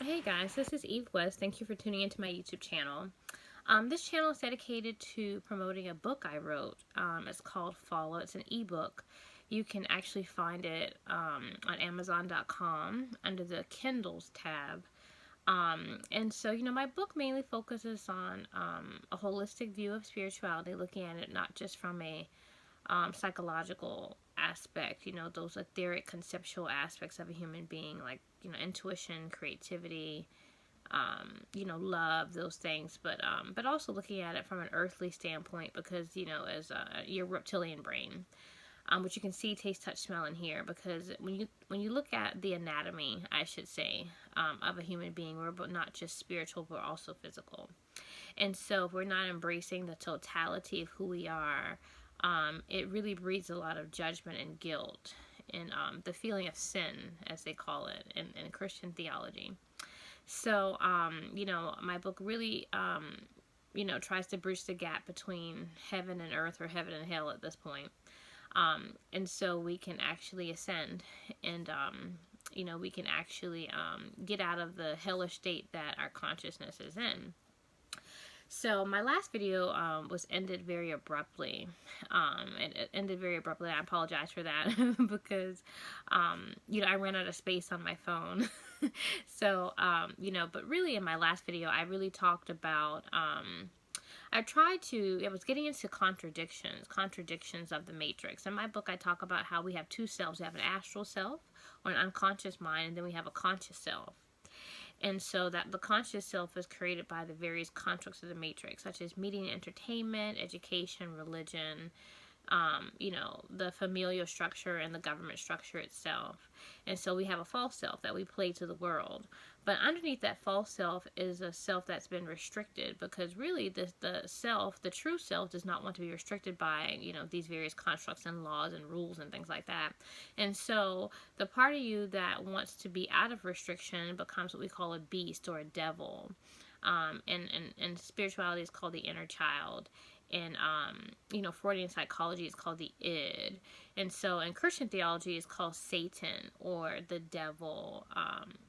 Hey guys, this is Eve West. Thank you for tuning into my YouTube channel. This channel is dedicated to promoting a book I wrote. It's called Follow. It's an ebook. You can actually find it on Amazon.com under the Kindles tab. My book mainly focuses on a holistic view of spirituality, looking at it not just from a psychological aspect, those etheric conceptual aspects of a human being, like, intuition, creativity, love, those things, but also looking at it from an earthly standpoint, because, as your reptilian brain, which you can see, taste, touch, smell, and hear, because when you look at the anatomy, I should say, of a human being, we're not just spiritual, but also physical. And so if we're not embracing the totality of who we are, it really breeds a lot of judgment and guilt, and the feeling of sin, as they call it in Christian theology. So, my book really, tries to bridge the gap between heaven and earth, or heaven and hell at this point. And so we can actually ascend, and, we can actually get out of the hellish state that our consciousness is in. So my last video was ended very abruptly. It ended very abruptly. I apologize for that because, I ran out of space on my phone. So, but really in my last video, I really talked about, I was getting into contradictions of the matrix. In my book, I talk about how we have two selves. We have an astral self, or an unconscious mind, and then we have a conscious self. And so that the conscious self is created by the various constructs of the matrix, such as media and entertainment, education, religion, the familial structure, and the government structure itself. And so we have a false self that we play to the world. But underneath that false self is a self that's been restricted, because really the true self, does not want to be restricted by, these various constructs and laws and rules and things like that. And so the part of you that wants to be out of restriction becomes what we call a beast, or a devil. And spirituality is called the inner child. And, Freudian psychology is called the id. And so in Christian theology, it's called Satan, or the devil,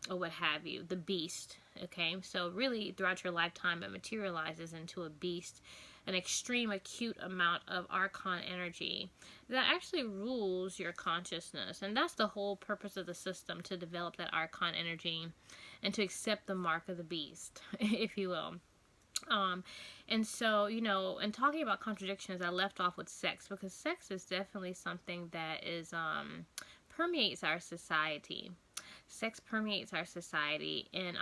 or what have you, the beast. Okay, so really throughout your lifetime, it materializes into a beast, an extreme acute amount of archon energy that actually rules your consciousness. And that's the whole purpose of the system, to develop that archon energy and to accept the mark of the beast, if you will. And so, in talking about contradictions, I left off with sex, because sex is definitely something that is, permeates our society. Sex permeates our society, and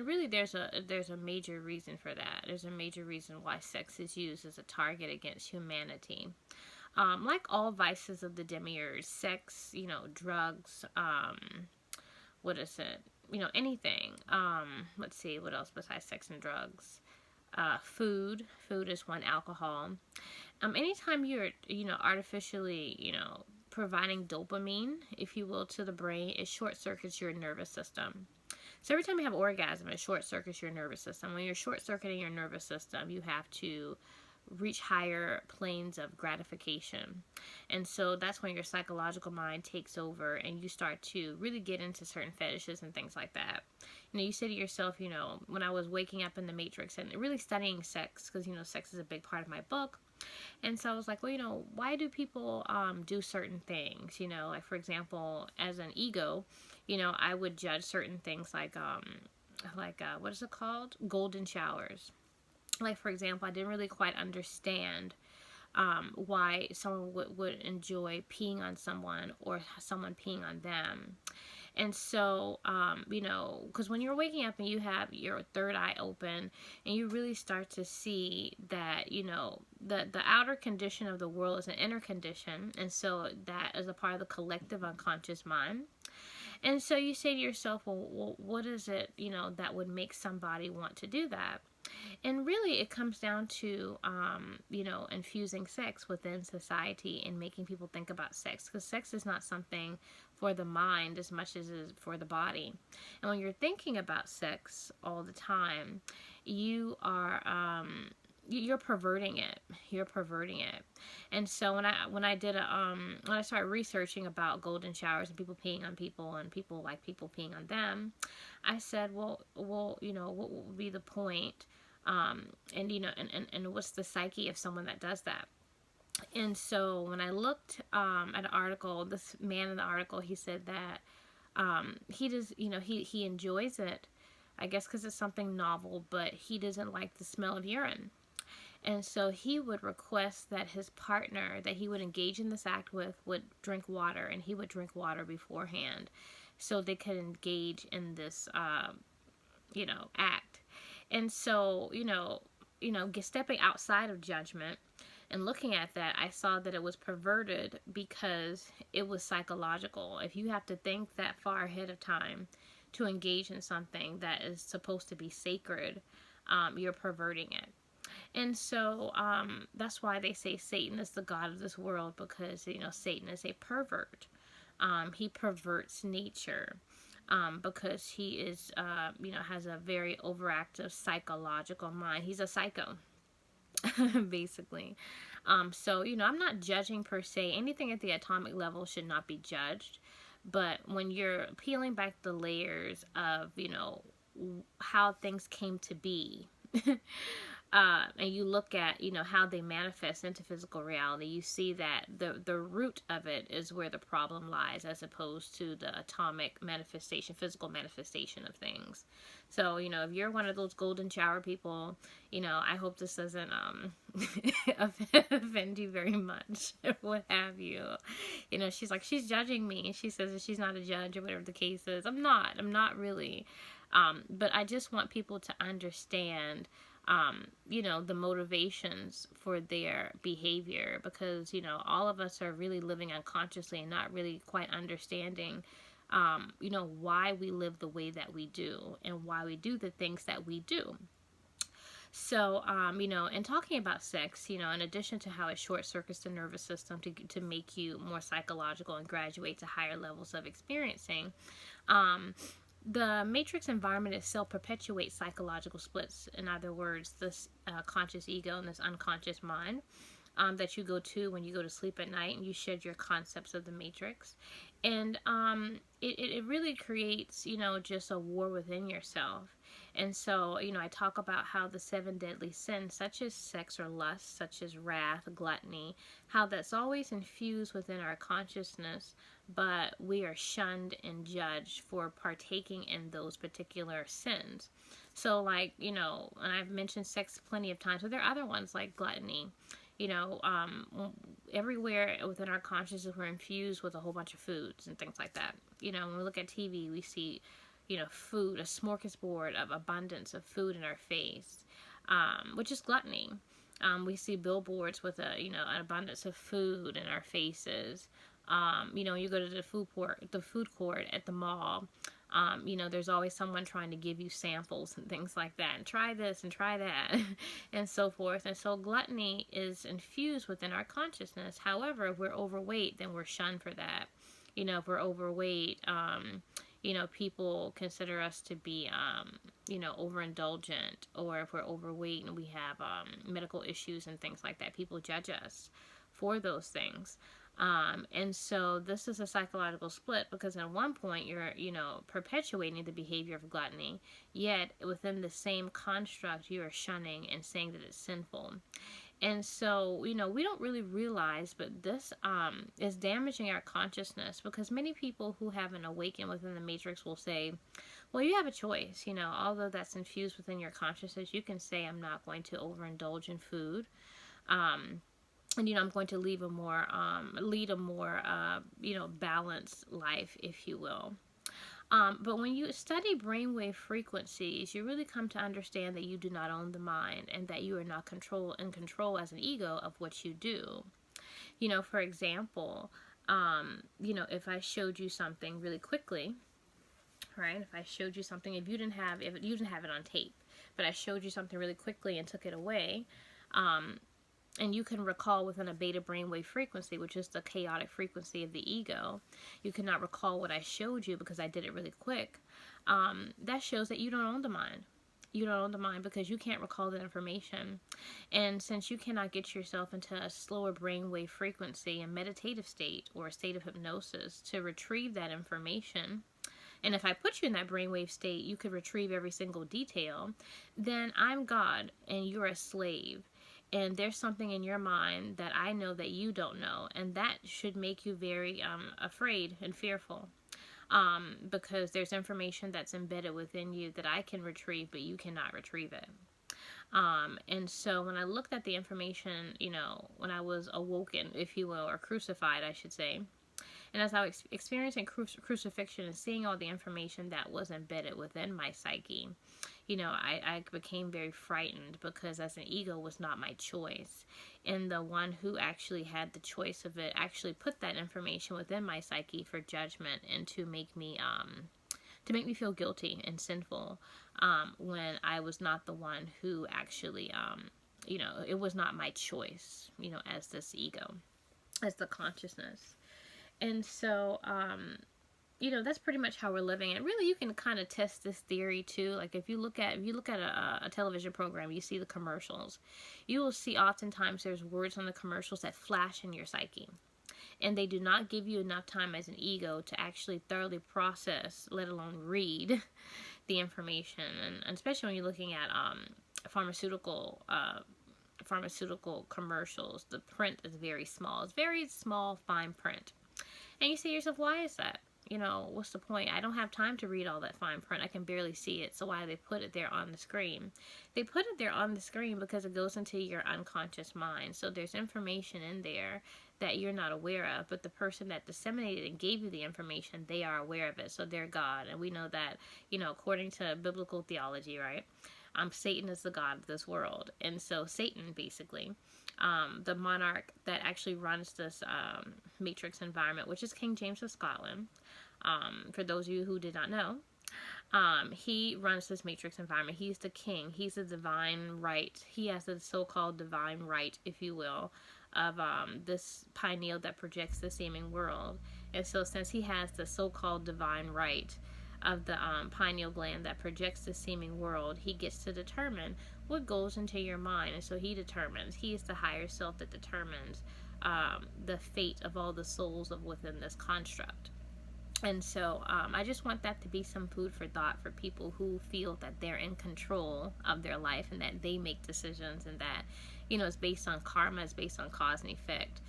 really there's a major reason for that. There's a major reason why sex is used as a target against humanity. Like all vices of the demiurge, sex, drugs, what is it? Anything. Let's see, what else besides sex and drugs? Food is one. Alcohol. Anytime you're, artificially, providing dopamine, if you will, to the brain, it short circuits your nervous system. So every time you have orgasm, it short circuits your nervous system. When you're short circuiting your nervous system, you have to reach higher planes of gratification. And so that's when your psychological mind takes over, and you start to really get into certain fetishes and things like that. You say to yourself, when I was waking up in the matrix and really studying sex, because, sex is a big part of my book. And so I was like, well, why do people do certain things? Like, for example, as an ego, I would judge certain things like what is it called? Golden showers. Like, for example, I didn't really quite understand why someone would enjoy peeing on someone, or someone peeing on them. And so, because when you're waking up and you have your third eye open, and you really start to see that, the outer condition of the world is an inner condition. And so that is a part of the collective unconscious mind. And so you say to yourself, well, what is it, that would make somebody want to do that? And really, it comes down to, infusing sex within society and making people think about sex. Because sex is not something for the mind as much as it is for the body. And when you're thinking about sex all the time, you are, you're perverting it. You're perverting it. And so when I did when I started researching about golden showers and people peeing on people and people like people peeing on them, I said, well, you know, what would be the point? And you know, and what's the psyche of someone that does that? And so when I looked at an article, this man in the article, he said that he does, you know, he enjoys it, I guess because it's something novel, but he doesn't like the smell of urine. And so he would request that his partner that he would engage in this act with would drink water, and he would drink water beforehand so they could engage in this, you know, act. And so, stepping outside of judgment and looking at that, I saw that it was perverted because it was psychological. If you have to think that far ahead of time to engage in something that is supposed to be sacred, you're perverting it. And so that's why they say Satan is the god of this world, because, you know, Satan is a pervert. He perverts nature because he is, you know, has a very overactive psychological mind. He's a psycho, basically. So, you know, I'm not judging per se. Anything at the atomic level should not be judged. But when you're peeling back the layers of, you know, how things came to be, and you look at, you know, how they manifest into physical reality, you see that the root of it is where the problem lies, as opposed to the atomic manifestation, physical manifestation of things. So, you know, if you're one of those golden shower people, you know, I hope this doesn't offend you very much, what have you. You know, she's like, she's judging me, and she says that she's not a judge, or whatever the case is. I'm not really. But I just want people to understand, you know, the motivations for their behavior, because, you know, all of us are really living unconsciously and not really quite understanding, you know, why we live the way that we do and why we do the things that we do. So, you know, and talking about sex, you know, in addition to how it short circuits the nervous system to make you more psychological and graduate to higher levels of experiencing, the matrix environment itself perpetuates psychological splits. In other words, this conscious ego and this unconscious mind that you go to when you go to sleep at night, and you shed your concepts of the matrix. And it really creates, you know, just a war within yourself. And so, you know, I talk about how the 7 deadly sins, such as sex or lust, such as wrath, gluttony, how that's always infused within our consciousness, but we are shunned and judged for partaking in those particular sins. So, like, you know, and I've mentioned sex plenty of times, but there are other ones like gluttony. You know, everywhere within our consciousness, we're infused with a whole bunch of foods and things like that. You know, when we look at TV, we see, you know, food, a smorgasbord of abundance of food in our face, which is gluttony. We see billboards with an abundance of food in our faces. You know, you go to the food court at the mall. You know, there's always someone trying to give you samples and things like that, and try this and try that, and so forth. And so gluttony is infused within our consciousness. However, if we're overweight, then we're shunned for that. You know, if we're overweight, you know, people consider us to be, you know, overindulgent, or if we're overweight and we have medical issues and things like that, people judge us for those things. And so this is a psychological split, because at one point you're, you know, perpetuating the behavior of gluttony, yet within the same construct you are shunning and saying that it's sinful. And so, you know, we don't really realize, but this is damaging our consciousness, because many people who haven't awakened within the matrix will say, well, you have a choice. You know, although that's infused within your consciousness, you can say, I'm not going to overindulge in food. And, you know, I'm going to lead a more, you know, balanced life, if you will. But when you study brainwave frequencies, you really come to understand that you do not own the mind, and that you are not in control as an ego of what you do. You know, for example, you know, if I showed you something really quickly, right? If I showed you something, if you didn't have it on tape, but I showed you something really quickly and took it away, and you can recall within a beta brainwave frequency, which is the chaotic frequency of the ego, you cannot recall what I showed you because I did it really quick. That shows that you don't own the mind. You don't own the mind because you can't recall that information. And since you cannot get yourself into a slower brainwave frequency and meditative state or a state of hypnosis to retrieve that information, and if I put you in that brainwave state, you could retrieve every single detail, then I'm God and you're a slave. And there's something in your mind that I know that you don't know. And that should make you very afraid and fearful. Because there's information that's embedded within you that I can retrieve, but you cannot retrieve it. And so when I looked at the information, when I was awoken, if you will, or crucified, I should say, and as I was experiencing crucifixion and seeing all the information that was embedded within my psyche, I became very frightened because as an ego was not my choice. And the one who actually had the choice of it actually put that information within my psyche for judgment and to make me feel guilty and sinful when I was not the one who actually, it was not my choice, as this ego, as the consciousness. And so, that's pretty much how we're living. And really, you can kind of test this theory too. Like if you look at a television program, you see the commercials. You will see oftentimes there's words on the commercials that flash in your psyche. And they do not give you enough time as an ego to actually thoroughly process, let alone read the information. And especially when you're looking at pharmaceutical commercials, the print is very small. It's very small, fine print. And you say to yourself, why is that? What's the point? I don't have time to read all that fine print. I can barely see it. So why do they put it there on the screen? They put it there on the screen because it goes into your unconscious mind. So there's information in there that you're not aware of, but the person that disseminated and gave you the information, they are aware of it. So they're God. And we know that, according to biblical theology, right? Satan is the god of this world. And so Satan, basically, the monarch that actually runs this matrix environment, which is King James of Scotland, for those of you who did not know, he runs this matrix environment. He's the king. He's the divine right. He has the so-called divine right, if you will, of this pineal that projects the seeming world. And so since he has the so-called divine right of the pineal gland that projects the seeming world, he gets to determine what goes into your mind. And so he is the higher self that determines the fate of all the souls of within this construct. And so I just want that to be some food for thought for people who feel that they're in control of their life and that they make decisions and that, it's based on karma, it's based on cause and effect.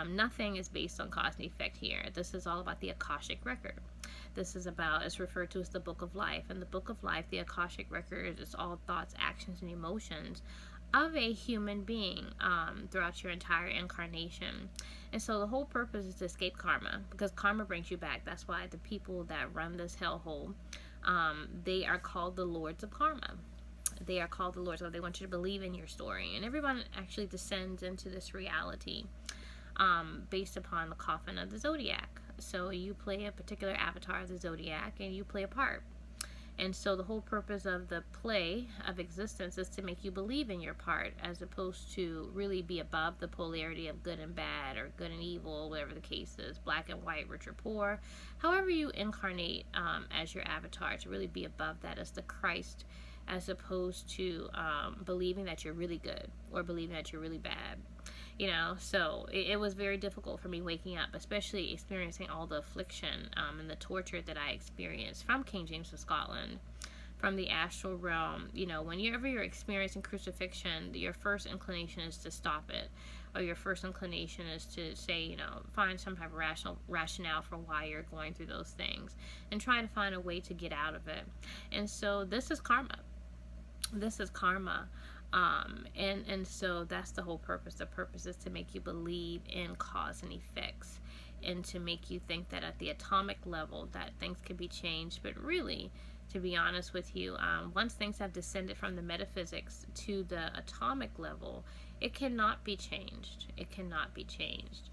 Nothing is based on cause and effect here. This is all about the Akashic record. This is about, it's referred to as the Book of Life. And the Book of Life, the Akashic record, is all thoughts, actions, and emotions of a human being throughout your entire incarnation. And so the whole purpose is to escape karma, because karma brings you back. That's why the people that run this hellhole, they are called the Lords of Karma. They are called the Lords of. They want you to believe in your story. And everyone actually descends into this reality based upon the coffin of the zodiac. So you play a particular avatar of the zodiac and you play a part. And so the whole purpose of the play of existence is to make you believe in your part, as opposed to really be above the polarity of good and bad, or good and evil, whatever the case is, black and white, rich or poor. However you incarnate as your avatar, to really be above that as the Christ, as opposed to believing that you're really good or believing that you're really bad. So it was very difficult for me waking up, especially experiencing all the affliction and the torture that I experienced from King James of Scotland, from the astral realm. Whenever you're experiencing crucifixion, your first inclination is to stop it, or your first inclination is to say, find some type of rationale for why you're going through those things, and try to find a way to get out of it. And so this is karma. This is karma. And so that's the whole purpose. The purpose is to make you believe in cause and effects, and to make you think that at the atomic level that things can be changed. But really, to be honest with you, once things have descended from the metaphysics to the atomic level, it cannot be changed. It cannot be changed.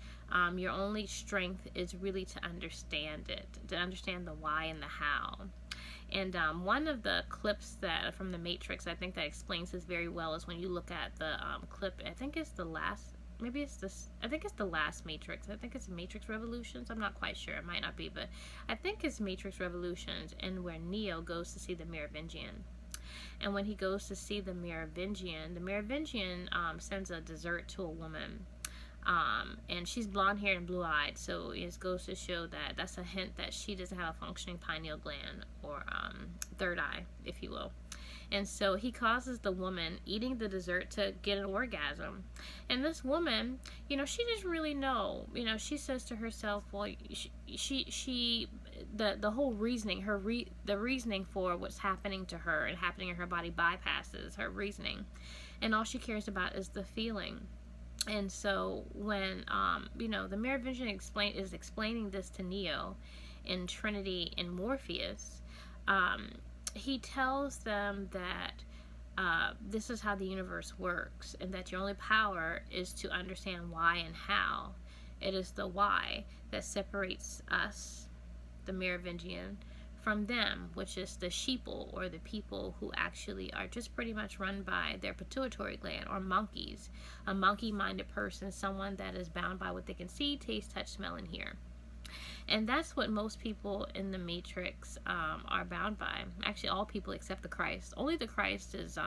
Your only strength is really to understand it, to understand the why and the how. And one of the clips that from the Matrix, I think that explains this very well, is when you look at the clip. I think it's the last. Maybe it's this. I think it's the last Matrix. I think it's Matrix Revolutions. I'm not quite sure. It might not be, but I think it's Matrix Revolutions, and where Neo goes to see the Merovingian. And when he goes to see the Merovingian sends a dessert to a woman. And she's blonde haired and blue eyed, so it goes to show that that's a hint that she doesn't have a functioning pineal gland, or third eye, if you will. And so he causes the woman eating the dessert to get an orgasm. And this woman, she doesn't really know. She says to herself, well, the whole reasoning, the reasoning for what's happening to her and happening in her body bypasses her reasoning. And all she cares about is the feeling. And so when, the Merovingian is explaining this to Neo in Trinity and Morpheus, he tells them that this is how the universe works, and that your only power is to understand why and how. It is the why that separates us, the Merovingian, from them, which is the sheeple, or the people who actually are just pretty much run by their pituitary gland, or monkeys. A monkey-minded person is someone that is bound by what they can see, taste, touch, smell, and hear. And that's what most people in the Matrix are bound by. Actually, all people except the Christ. Only the Christ is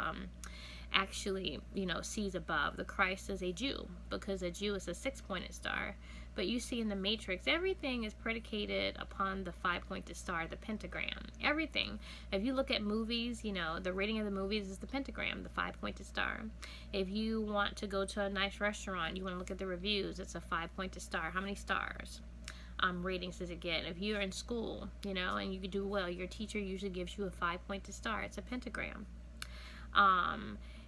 actually, sees above. The Christ is a Jew, because a Jew is a 6-pointed star. But you see in the Matrix, everything is predicated upon the 5-pointed star, the pentagram. Everything. If you look at movies, the rating of the movies is the pentagram, the 5-pointed star. If you want to go to a nice restaurant, you want to look at the reviews, it's a 5-pointed star. How many stars? Ratings does it get? If you're in school, and you do well, your teacher usually gives you a 5-pointed star. It's a pentagram.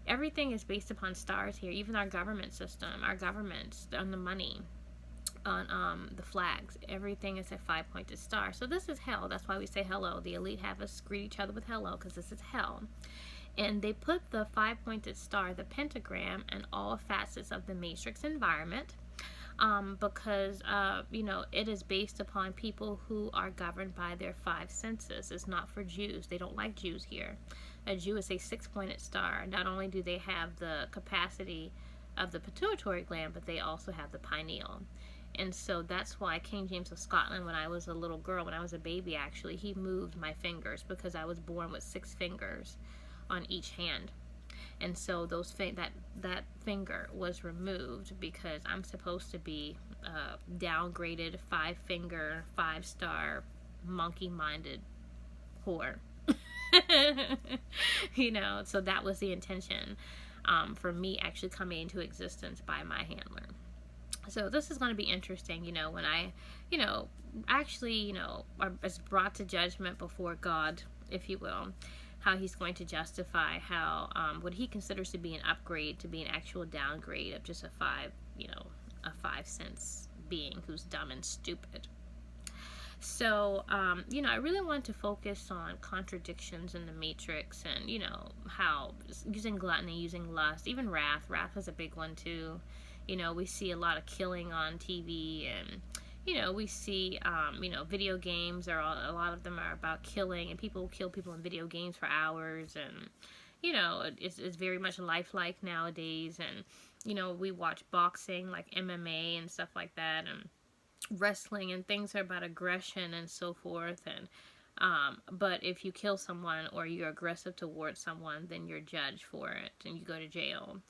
Everything is based upon stars here. Even our government system, our governments, on the money, on the flags, everything is a 5-pointed star. So this is hell. That's why we say hello. The elite have us greet each other with hello, because this is hell. And they put the 5-pointed star, the pentagram, in all facets of the Matrix environment. Because, it is based upon people who are governed by their 5 senses. It's not for Jews. They don't like Jews here. A Jew is a 6-pointed star. Not only do they have the capacity of the pituitary gland, but they also have the pineal. And so that's why King James of Scotland, when I was a little girl, when I was a baby actually, he moved my fingers, because I was born with 6 fingers on each hand. And so that finger was removed, because I'm supposed to be downgraded 5-finger, 5-star, monkey-minded whore. So that was the intention for me actually coming into existence by my handler. So this is going to be interesting, when I, actually, is brought to judgment before God, if you will. How he's going to justify how what he considers to be an upgrade to be an actual downgrade of just a 5-sense being who's dumb and stupid. So, I really want to focus on contradictions in the Matrix, and, how using gluttony, using lust, even wrath. Wrath is a big one too. We see a lot of killing on TV, and we see, video games, a lot of them are about killing, and people kill people in video games for hours, and, it's very much lifelike nowadays, and, we watch boxing, like MMA and stuff like that, and wrestling, and things are about aggression and so forth, and, but if you kill someone, or you're aggressive towards someone, then you're judged for it, and you go to jail.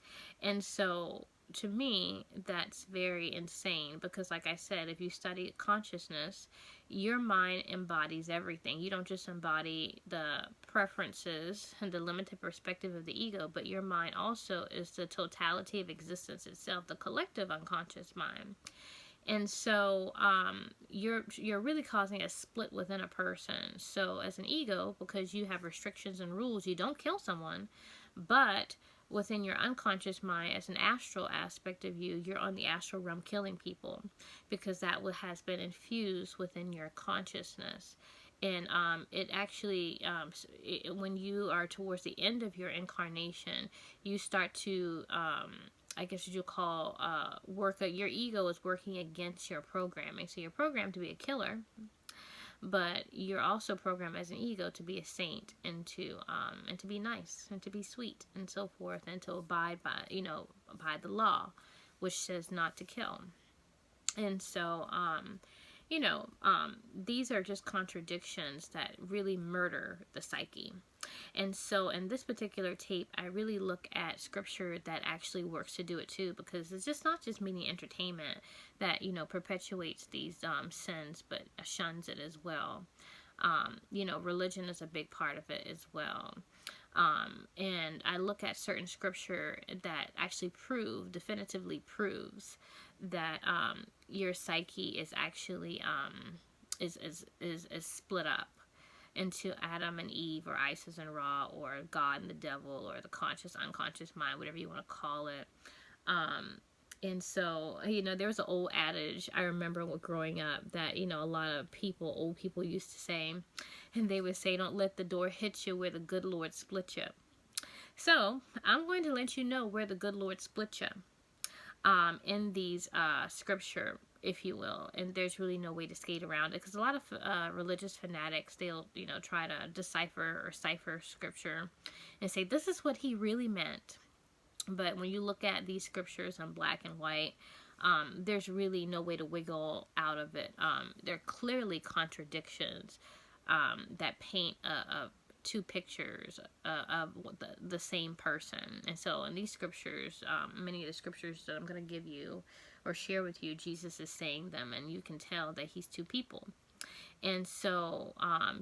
And so, to me, that's very insane, because like I said, if you study consciousness, your mind embodies everything. You don't just embody the preferences and the limited perspective of the ego, but your mind also is the totality of existence itself, the collective unconscious mind. And so you're really causing a split within a person. So as an ego, because you have restrictions and rules, you don't kill someone, but within your unconscious mind, as an astral aspect of you, you're on the astral realm killing people, because that has been infused within your consciousness. And it actually, when you are towards the end of your incarnation, you start to, I guess you'll call, your ego is working against your programming. So you're programmed to be a killer, but you're also programmed as an ego to be a saint, and to be nice, and to be sweet, and so forth, and to abide by the law, which says not to kill. And so these are just contradictions that really murder the psyche. And so in this particular tape, I really look at scripture that actually works to do it too, because it's just not just media entertainment that, perpetuates these sins, but shuns it as well. Religion is a big part of it as well. And I look at certain scripture that actually definitively proves that your psyche is actually is split up into Adam and Eve, or Isis and Ra, or God and the devil, or the conscious, unconscious mind, whatever you want to call it. And so, there was an old adage I remember growing up that, a lot of old people used to say, and they would say, don't let the door hit you where the good Lord split you. So, I'm going to let you know where the good Lord split you in these scripture, if you will. And there's really no way to skate around it, because a lot of religious fanatics, they'll, try to decipher or cipher scripture and say, this is what he really meant. But when you look at these scriptures in black and white, there's really no way to wiggle out of it. They're clearly contradictions that paint two pictures of the same person. And so in these scriptures, many of the scriptures that I'm going to give you or share with you, Jesus is saying them, and you can tell that he's two people. And so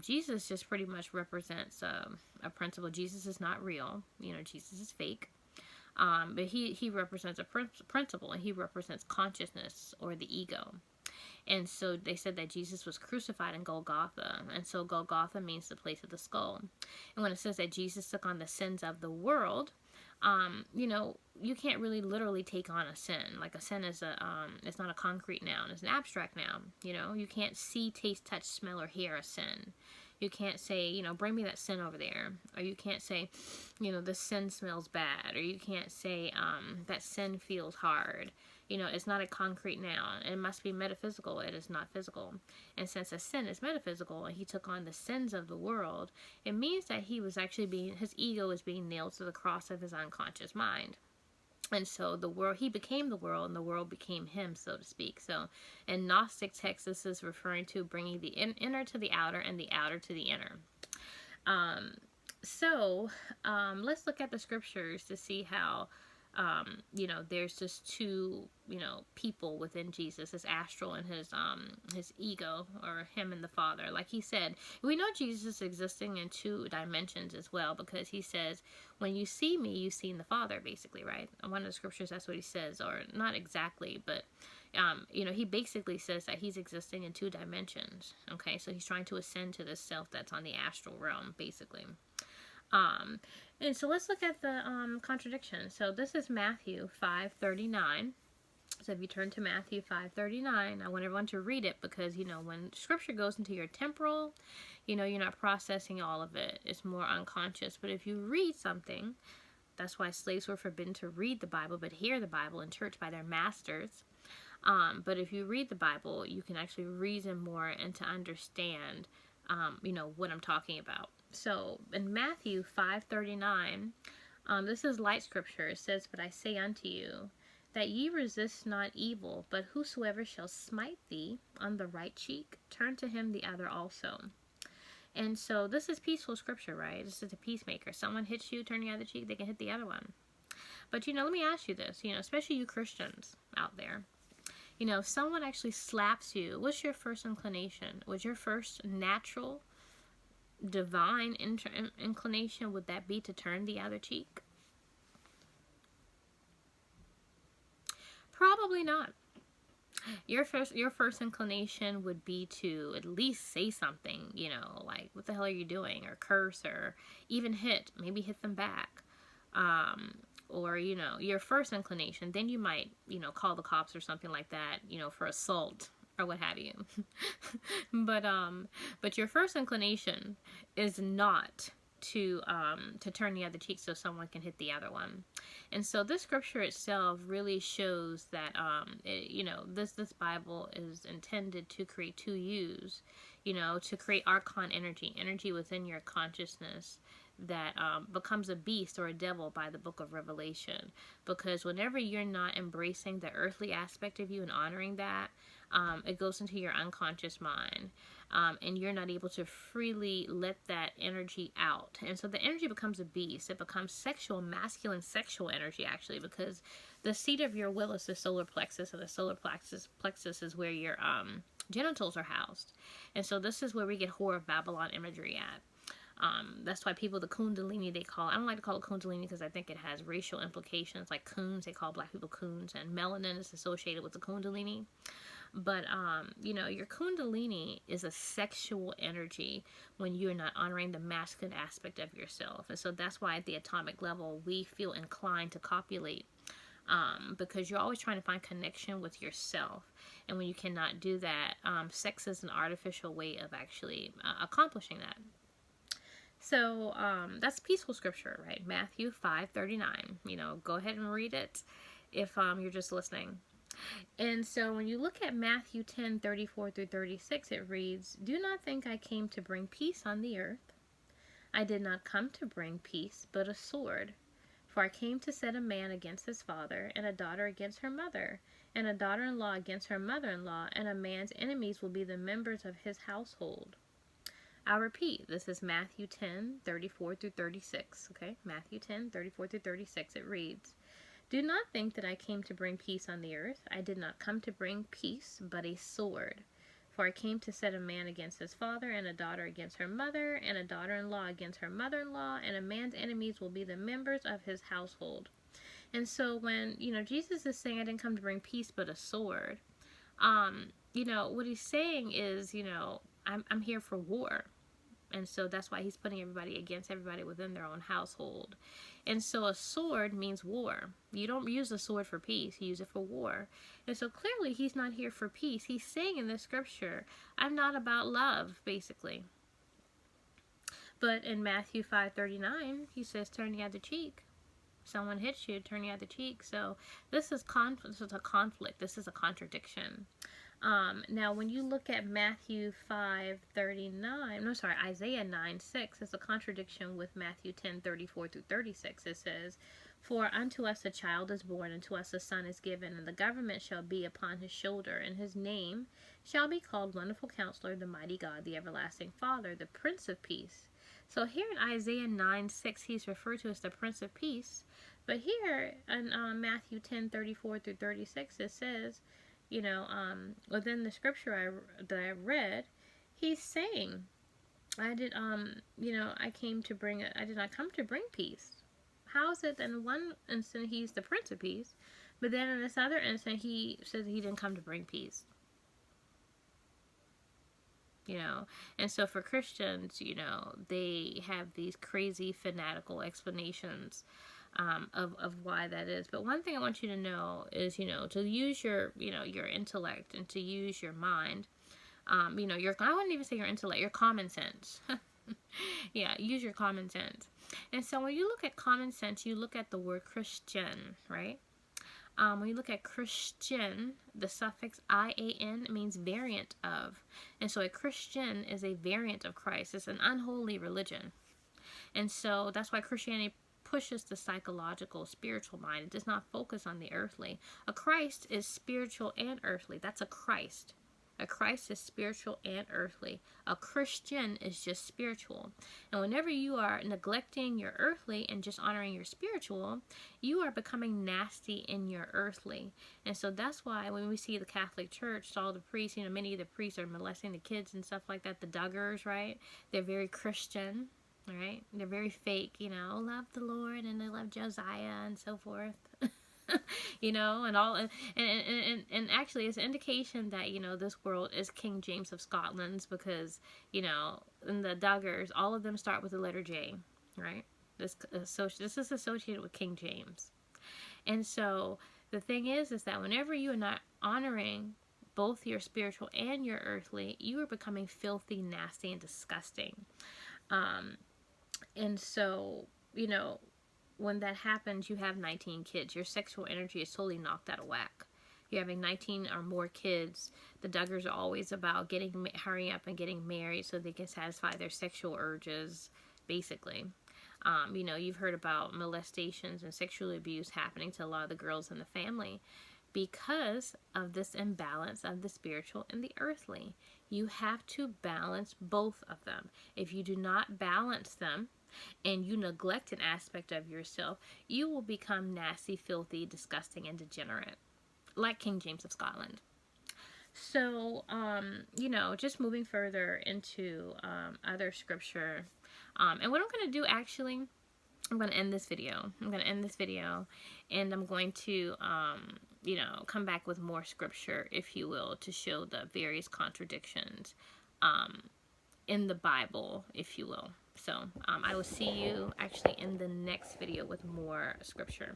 Jesus just pretty much represents a principle. Jesus is not real. Jesus is fake. But he represents a principle, and he represents consciousness, or the ego. And so they said that Jesus was crucified in Golgotha. And so Golgotha means the place of the skull. And when it says that Jesus took on the sins of the world, you can't really literally take on a sin. Like, a sin is it's not a concrete noun. It's an abstract noun. You can't see, taste, touch, smell, or hear a sin. You can't say, bring me that sin over there. Or you can't say, the sin smells bad. Or you can't say, that sin feels hard. It's not a concrete noun. It must be metaphysical. It is not physical. And since a sin is metaphysical, and he took on the sins of the world, it means that he was actually his ego is being nailed to the cross of his unconscious mind. And so he became the world, and the world became him, so to speak. So in Gnostic texts, this is referring to bringing the inner to the outer, and the outer to the inner. Let's look at the scriptures to see how, there's just two, people within Jesus, his astral and his ego, or him and the Father. Like he said, we know Jesus is existing in two dimensions as well, because he says, when you see me, you've seen the Father, basically, right? In one of the scriptures, that's what he says, or not exactly, but, he basically says that he's existing in two dimensions, okay? So he's trying to ascend to this self that's on the astral realm, basically. And so let's look at the contradiction. So this is Matthew 5:39. So if you turn to Matthew 5:39, I want everyone to read it, because, when scripture goes into your temporal, you're not processing all of it. It's more unconscious. But if you read something, that's why slaves were forbidden to read the Bible, but hear the Bible in church by their masters. But if you read the Bible, you can actually reason more and to understand, what I'm talking about. So in Matthew 5:39, this is light scripture. It says, but I say unto you, that ye resist not evil, but whosoever shall smite thee on the right cheek, turn to him the other also. And so this is peaceful scripture, right? This is a peacemaker. Someone hits you, turn the other cheek, they can hit the other one. But, let me ask you this, especially you Christians out there. If someone actually slaps you, what's your first inclination? Was your first natural, divine inclination, would that be to turn the other cheek? Probably not. Your first inclination would be to at least say something, like, what the hell are you doing? Or curse, or even maybe hit them back. Or, your first inclination, then you might, call the cops or something like that, for assault or what have you. But your first inclination is not to turn the other cheek so someone can hit the other one. And so this scripture itself really shows that, this Bible is intended to create two yous, to create archon energy within your consciousness that becomes a beast or a devil by the book of Revelation. Because whenever you're not embracing the earthly aspect of you and honoring that, It goes into your unconscious mind. And you're not able to freely let that energy out. And so the energy becomes a beast. It becomes sexual, masculine sexual energy, actually, because the seat of your will is the solar plexus, and the solar plexus is where your genitals are housed. And so this is where we get Whore of Babylon imagery at. That's why people, the Kundalini, they call, I don't like to call it Kundalini because I think it has racial implications, like coons, they call black people coons, and melanin is associated with the Kundalini. But, your Kundalini is a sexual energy when you're not honoring the masculine aspect of yourself. And so that's why at the atomic level, we feel inclined to copulate, because you're always trying to find connection with yourself. And when you cannot do that, sex is an artificial way of actually accomplishing that. So that's peaceful scripture, right? Matthew 5:39. Go ahead and read it if you're just listening. And so when you look at Matthew 10:34 through 36, it reads, "Do not think I came to bring peace on the earth. I did not come to bring peace, but a sword. For I came to set a man against his father, and a daughter against her mother, and a daughter-in-law against her mother-in-law, and a man's enemies will be the members of his household." I'll repeat, this is Matthew 10:34 through 36, okay? Matthew 10:34 through 36, it reads, "Do not think that I came to bring peace on the earth. I did not come to bring peace, but a sword. For I came to set a man against his father, and a daughter against her mother, and a daughter-in-law against her mother-in-law, and a man's enemies will be the members of his household." And so when, Jesus is saying, I didn't come to bring peace, but a sword, what he's saying is, I'm here for war. And so that's why he's putting everybody against everybody within their own household. And so a sword means war. You don't use a sword for peace. You use it for war. And so clearly he's not here for peace. He's saying in this scripture, I'm not about love, basically. But in Matthew 5:39, he says, turn the other cheek. Someone hits you, turn the other cheek. So this is a conflict. This is a contradiction. Now, when you look at Matthew 5:39, Isaiah 9:6, it's a contradiction with Matthew 10:34 through 36. It says, "For unto us a child is born, and to us a son is given, and the government shall be upon his shoulder, and his name shall be called Wonderful Counselor, the Mighty God, the Everlasting Father, the Prince of Peace." So here in Isaiah 9:6, he's referred to as the Prince of Peace. But here in Matthew 10:34 through 36, it says, within the scripture that I read, he's saying, I did not come to bring peace. How is it that in one instant he's the Prince of Peace, but then in this other instant he says he didn't come to bring peace? And so for Christians, they have these crazy fanatical explanations of why that is. But one thing I want you to know is, to use your intellect and to use your mind, I wouldn't even say your intellect, your common sense. Yeah, use your common sense. And so when you look at common sense, you look at the word Christian, right? When you look at Christian, the suffix IAN means variant of. And so a Christian is a variant of Christ. It's an unholy religion. And so that's why Christianity pushes the psychological, spiritual mind. It does not focus on the earthly. A Christ is spiritual and earthly. That's a Christ. A Christ is spiritual and earthly. A Christian is just spiritual. And whenever you are neglecting your earthly and just honoring your spiritual, you are becoming nasty in your earthly. And so that's why when we see the Catholic Church, all the priests, many of the priests are molesting the kids and stuff like that. The Duggars, right? They're very Christian, right? They're very fake, love the Lord and they love Josiah and so forth. And all, and actually it's an indication that, this world is King James of Scotland's, because, in the Duggars, all of them start with the letter J, right? This is associated with King James. And so the thing is that whenever you are not honoring both your spiritual and your earthly, you are becoming filthy, nasty, and disgusting. And so, when that happens, you have 19 kids. Your sexual energy is totally knocked out of whack. You're having 19 or more kids. The Duggars are always about hurrying up and getting married so they can satisfy their sexual urges, basically. You've heard about molestations and sexual abuse happening to a lot of the girls in the family because of this imbalance of the spiritual and the earthly. You have to balance both of them. If you do not balance them and you neglect an aspect of yourself, you will become nasty, filthy, disgusting, and degenerate, like King James of Scotland. So, just moving further into other scripture. And what I'm going to do, actually, I'm going to end this video. And I'm going to, come back with more scripture, if you will, to show the various contradictions in the Bible, if you will. So, I will see you actually in the next video with more scripture.